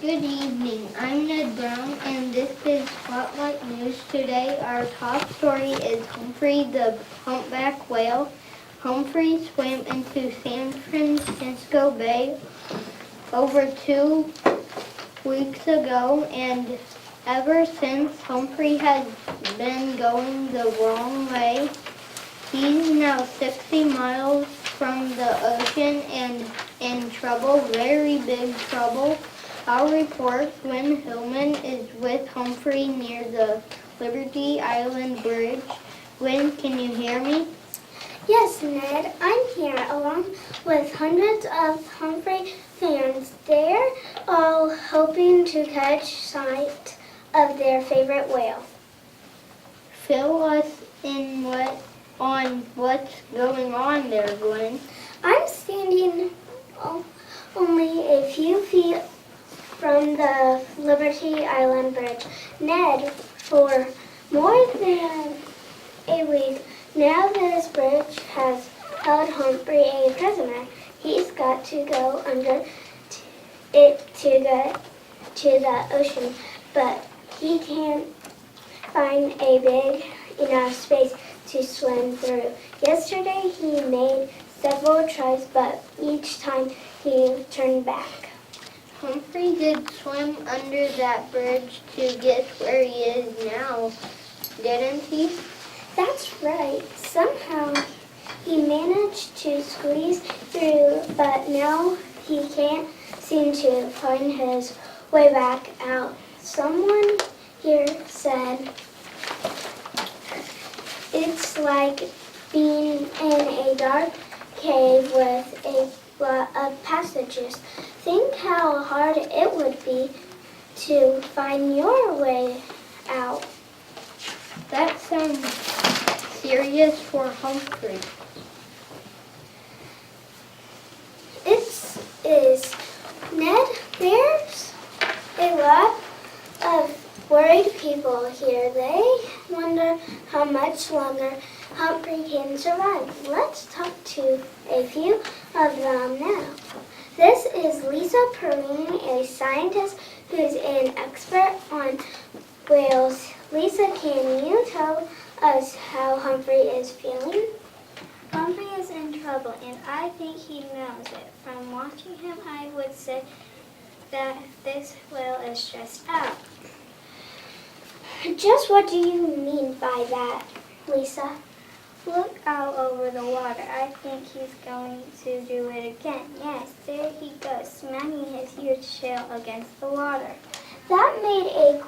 Good evening. I'm Ned Brown, and this is Spotlight News. Today, our top story is Humphrey the humpback whale. Humphrey swam into San Francisco Bay over 2 weeks ago, and ever since, Humphrey has been going the wrong way. He's now 60 miles from the ocean and in trouble, very big trouble. Our reporter, Gwen Hillman, is with Humphrey near the Liberty Island Bridge. Gwen, can you hear me? Yes, Ned, I'm here along with hundreds of Humphrey fans. They're all hoping to catch sight of their favorite whale. Fill us in on what's going on there, Gwen. I'm standing only a few feet from the Liberty Island Bridge. Ned, for more than a week now, this bridge has held Humphrey a prisoner. He's got to go under it to get to the ocean, but he can't find a big enough space to swim through. Yesterday he made several tries, but each time he turned back. Humphrey did swim under that bridge to get where he is now, didn't he? That's right. Somehow he managed to squeeze through, but now he can't seem to find his way back out. Someone here said it's like being in a dark cave with a lot of passages. Think how hard it would be to find your way out. That sounds serious for Humphrey. It is. Ned, there's a lot of worried people here. They wonder how much longer Humphrey can survive. Let's talk to a few of them now. This is Lisa Perrine, a scientist who's an expert on whales. Lisa, can you tell us how Humphrey is feeling? Humphrey is in trouble, and I think he knows it. From watching him, I would say that this whale is stressed out. Just what do you mean by that, Lisa? Look out over the water. I think he's going to do it again. Yes, there he goes, smacking his huge shell against the water. That made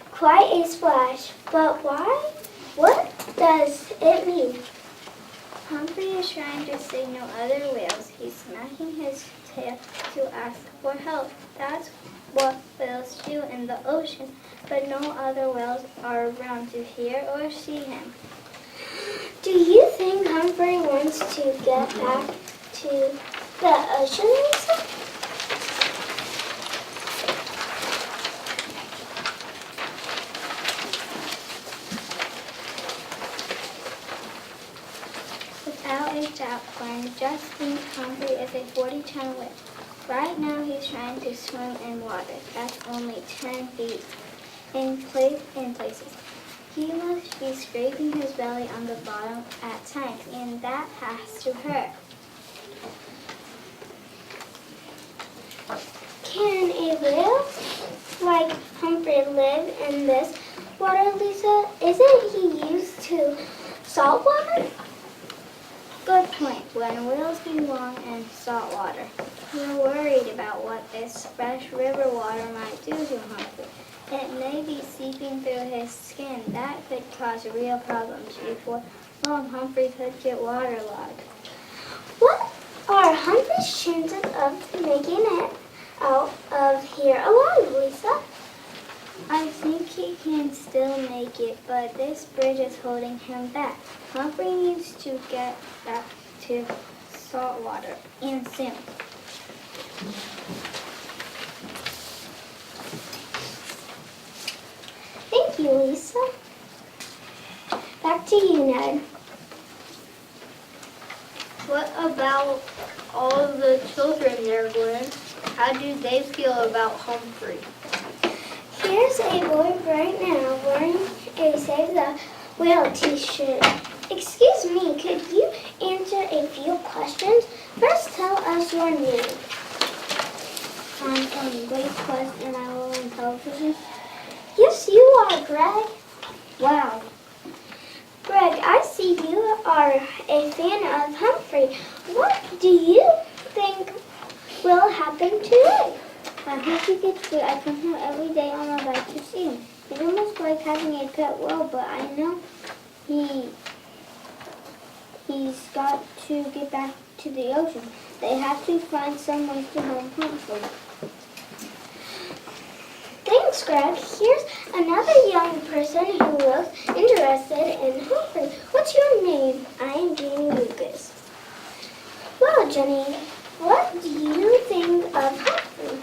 quite a splash, but why? What does it mean? Humphrey is trying to signal other whales. He's smacking his tail to ask for help. That's what whales do in the ocean, but no other whales are around to hear or see him. Do you think Humphrey wants to get back to the ocean, Lisa? Without a doubt, Glenn, just think Humphrey is a 40-ton whale. Right now he's trying to swim in water that's only 10 feet in places. He must be scraping his belly on the bottom at times, and that has to hurt. Can a whale like Humphrey live in this water, Lisa? Isn't he used to salt water? Good point. When whales belong in salt water, we're worried about what this fresh river water might do to Humphrey. It may be seeping through his skin. That could cause real problems. Before long, Humphrey could get waterlogged. What are Humphrey's chances of making it out of here alive, Lisa? I think he can still make it, but this bridge is holding him back. Humphrey needs to get back to salt water, and soon. Thank you, Lisa. Back to you, Ned. What about all the children there, Gwen? how do they feel about Humphrey? Here's a boy right now wearing a Save the Whale t-shirt. Excuse me, could you answer a few questions? First, tell us your name. I'm Grace Quest and I will on television. Yes, you are, Greg. Wow. Greg, I see you are a fan of Humphrey. What do you think will happen today? I hope he gets good. I come here every day on my bike to see him. It's almost like having a pet whale, but I know he's got to get back to the ocean. They have to find some way to help Humphrey. Thanks, Greg. Here's another young person who looks interested in Humphrey. What's your name? I'm Jenny Lucas. Well, Jenny, what do you think of Humphrey?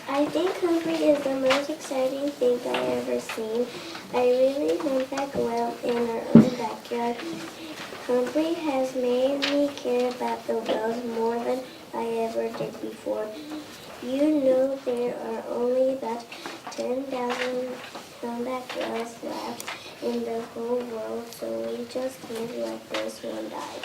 I think Humphrey is the most exciting thing I ever seen. I really want that whale in our own backyard. Humphrey has made me care about the whales more than I ever did before. You know there are only about 10,000 humpback whales left in the whole world, so we just can't let this one die.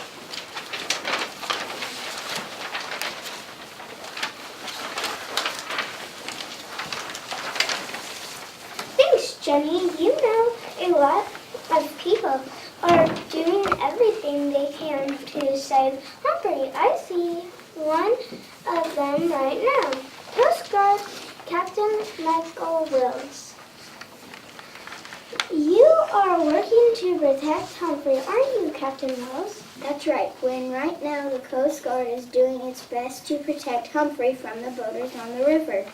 Thanks, Jenny. You know a lot of people are doing everything they can to save Humphrey. I see one of them right now. Coast Guard Captain Michael Wills. You are working to protect Humphrey, aren't you, Captain Wills? That's right. When right now the Coast Guard is doing its best to protect Humphrey from the boaters on the river.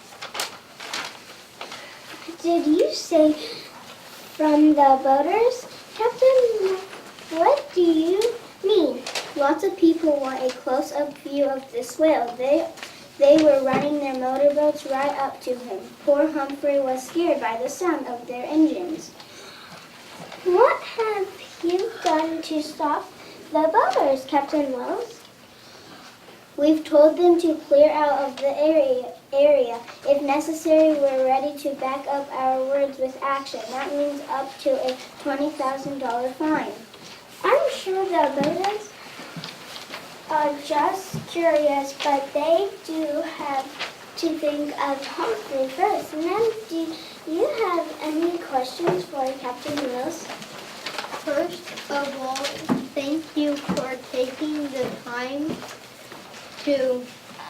Did you say from the boaters? Captain, what do you mean? Lots of people want a close-up view of this whale. They were running their motorboats right up to him. Poor Humphrey was scared by the sound of their engines. What have you done to stop the boaters, Captain Wells? We've told them to clear out of the area. If necessary, we're ready to back up our words with action. That means up to a $20,000 fine. I'm sure the boaters are just curious, but they do have to think of Humphrey first. Ma'am, do you have any questions for Captain Wills? First of all, thank you for taking the time to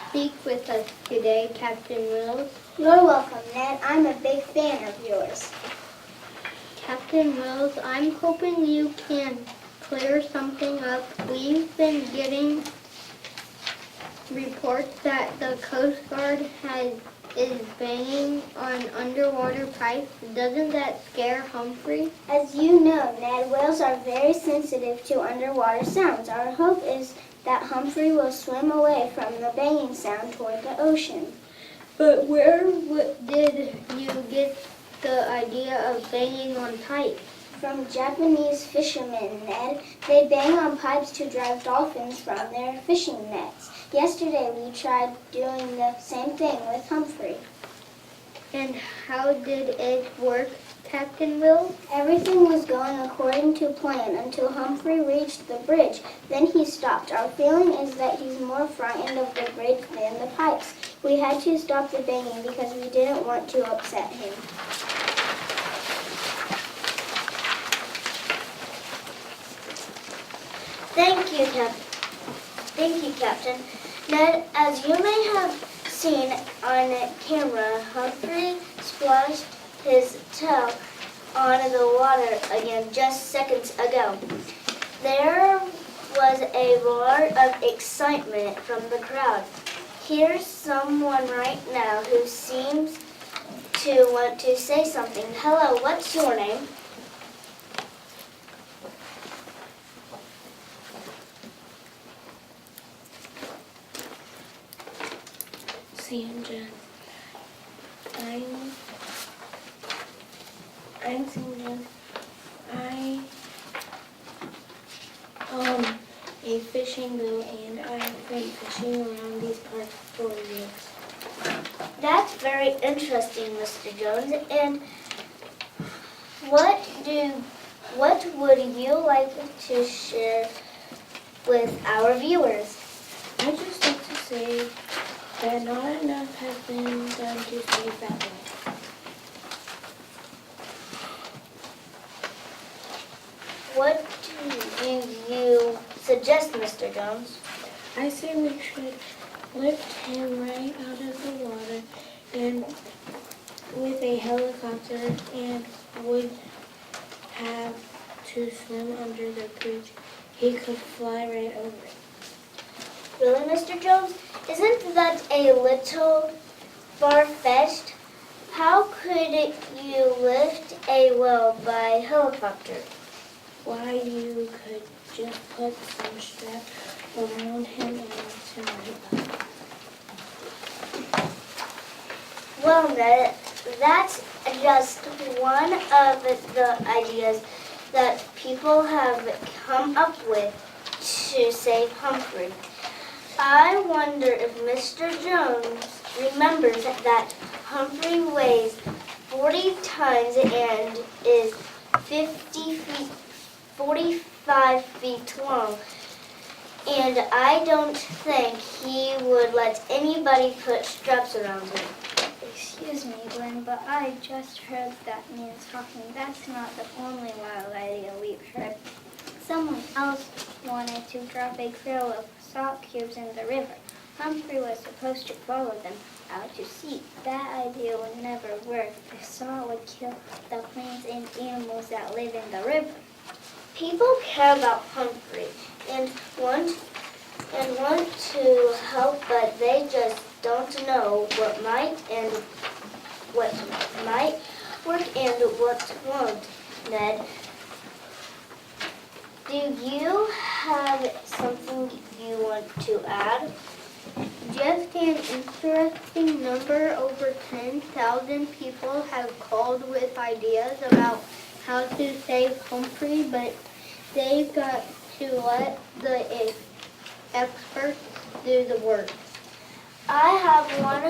speak with us today, Captain Wills. You're welcome, Ned. I'm a big fan of yours. Captain Wills, I'm hoping you can clear something up. We've been getting reports that the Coast Guard is banging on underwater pipes. Doesn't that scare Humphrey? As you know, Ned, whales are very sensitive to underwater sounds. Our hope is that Humphrey will swim away from the banging sound toward the ocean. But where did you get the idea of banging on pipes? From Japanese fishermen, Ned. They bang on pipes to drive dolphins from their fishing nets. Yesterday we tried doing the same thing with Humphrey. And how did it work, Captain Will? Everything was going according to plan until Humphrey reached the bridge. Then he stopped. Our feeling is that he's more frightened of the bridge than the pipes. We had to stop the banging because we didn't want to upset him. Thank you, Captain. Ned, as you may have seen on camera, Humphrey splashed his tail on the water again just seconds ago. There was a roar of excitement from the crowd. Here's someone right now who seems to want to say something. Hello, what's your name? Sandra. I'm Sandra. I own a fishing boat and I've been fishing around these parts for years. That's very interesting, Mr. Jones. And what would you like to share with our viewers? I just like to say that not enough has been done to save that way. What do you suggest, Mr. Jones? I say we should lift him right out of the water and with a helicopter and would have to swim under the bridge. He could fly right over it. Really, Mr. Jones? Isn't that a little far-fetched? How could you lift a whale by helicopter? Why, you could just put some strap around him and lift him right up. Well, Ned, that's just one of the ideas that people have come up with to save Humphrey. I wonder if Mr. Jones remembers that Humphrey weighs 40 tons and is 45 feet long. And I don't think he would let anybody put straps around him. Excuse me, Glenn, but I just heard that man talking. That's not the only wild idea we've heard. Someone else wanted to drop a trail of salt cubes in the river. Humphrey was supposed to follow them out to sea. That idea would never work. The salt would kill the plants and animals that live in the river. People care about Humphrey and want to help, but they just don't know what might work and what won't. Ned, do you have something you want to add? Just an interesting number, over 10,000 people have called with ideas about how to save Humphrey, but they've got to let the experts do the work. I have one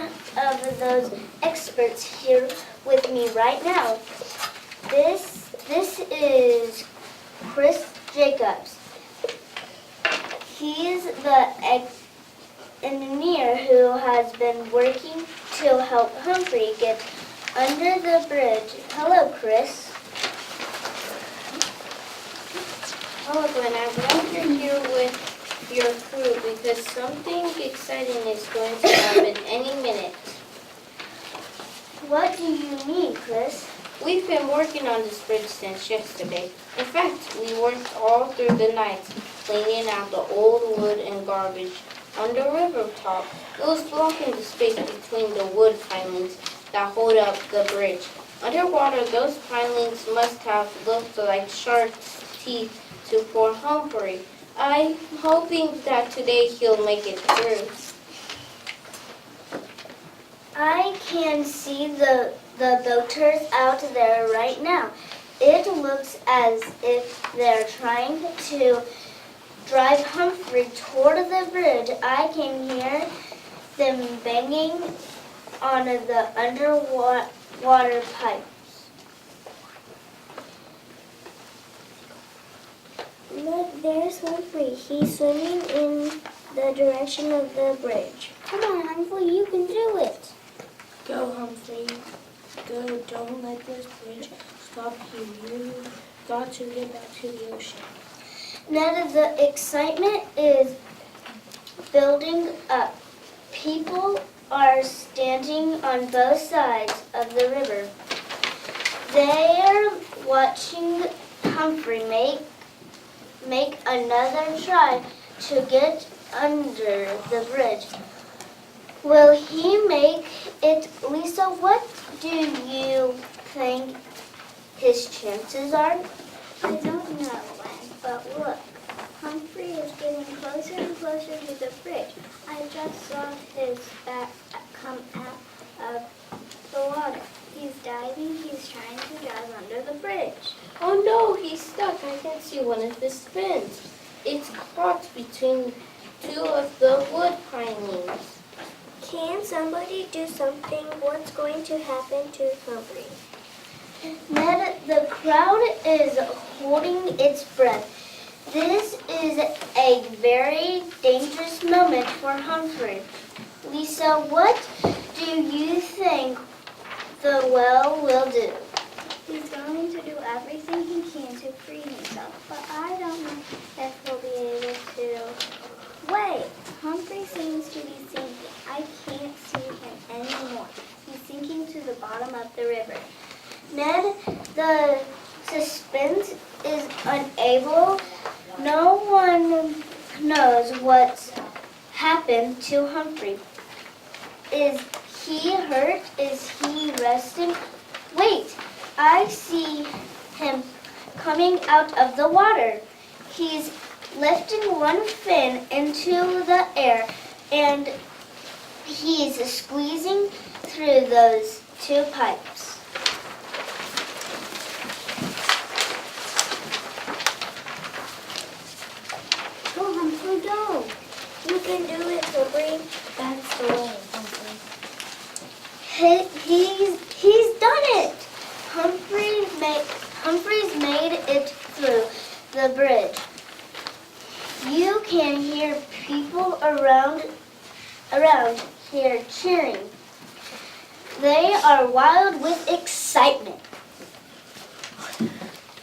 of those experts here with me right now. This is Chris Jacobs. He's the engineer who has been working to help Humphrey get under the bridge. Hello, Chris. Hello, Glenn. I'm glad you're here with your crew because something exciting is going to happen any minute. What do you mean, Chris? We've been working on this bridge since yesterday. In fact, we worked all through the night cleaning out the old wood and garbage on the river top. It was blocking the space between the wood pilings that hold up the bridge. Underwater, those pilings must have looked like shark's teeth to poor Humphrey. I'm hoping that today he'll make it through. I can see the boaters out there right now. It looks as if they're trying to drive Humphrey toward the bridge. I can hear them banging on the underwater pipes. Look, there's Humphrey. He's swimming in the direction of the bridge. Come on, Humphrey, you can do it. Go, Humphrey. Go. Don't let this bridge stop you. You've got to get back to the ocean. Now the excitement is building up. People are standing on both sides of the river. They're watching Humphrey make another try to get under the bridge. Will he make it? Lisa, what do you think his chances are? I don't know, Glenn, but look. Humphrey is getting closer and closer to the bridge. I just saw his back come out of the water. He's diving. He's trying to dive under the bridge. Oh no, he's stuck. I can see one of his fins. It's caught between two of the wood pilings. Can somebody do something? What's going to happen to Humphrey? Ned, the crowd is holding its breath. This is a very dangerous moment for Humphrey. Lisa, what do you think the whale will do? He's going to do everything he can to free himself, but I don't know if he'll be able to. Wait, Humphrey seems to be sinking. I can't see him anymore. He's sinking to the bottom of the river. Ned, the suspense is unable. No one knows what's happened to Humphrey. Is he hurt? Is he resting? Wait, I see him coming out of the water. He's lifting one fin into the air and he's squeezing through those two pipes. Go, Humphrey, go. You can do it, Humphrey. That's the way, Humphrey. He's done it. Humphrey's made it through the bridge. You can hear people around here cheering. They are wild with excitement.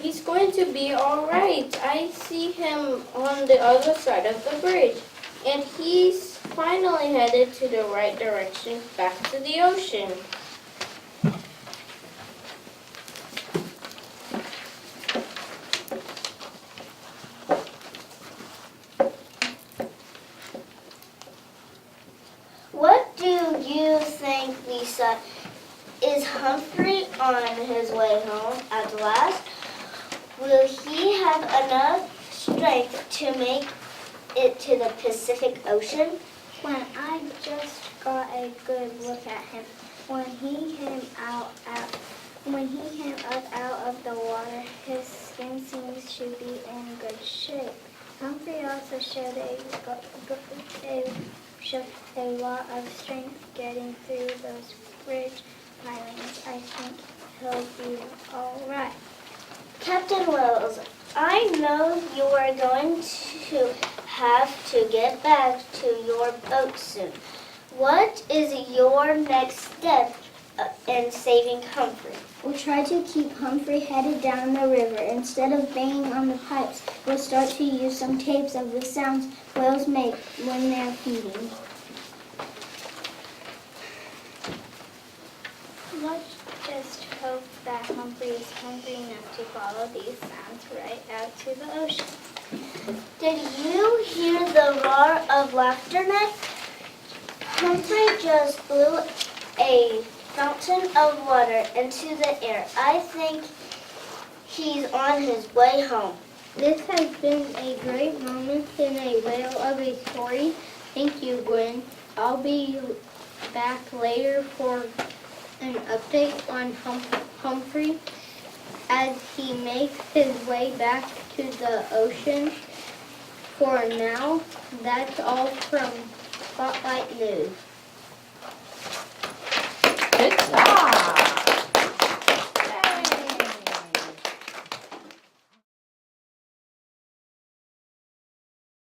He's going to be all right. I see him on the other side of the bridge. And he's finally headed to the right direction, back to the ocean. What do you think, Lisa? Is Humphrey on his way home at last? Will he have enough strength to make it to the Pacific Ocean? When I just got a good look at him, when he came up out of the water, his skin seems to be in good shape. Humphrey also showed a lot of strength getting through those bridge pilings. I think he'll be all right. Captain Wells, I know you are going to have to get back to your boat soon. What is your next step in saving Humphrey? We'll try to keep Humphrey headed down the river. Instead of banging on the pipes, we'll start to use some tapes of the sounds whales make when they're feeding. Let's just hope that Humphrey is hungry enough to follow these sounds right out to the ocean. Did you hear the roar of laughter, Ned? Humphrey just blew a fountain of water into the air. I think he's on his way home. This has been a great moment in a whale of a story. Thank you, Gwen. I'll be back later for an update on Humphrey as he makes his way back to the ocean. For now, that's all from Spotlight News. Good job.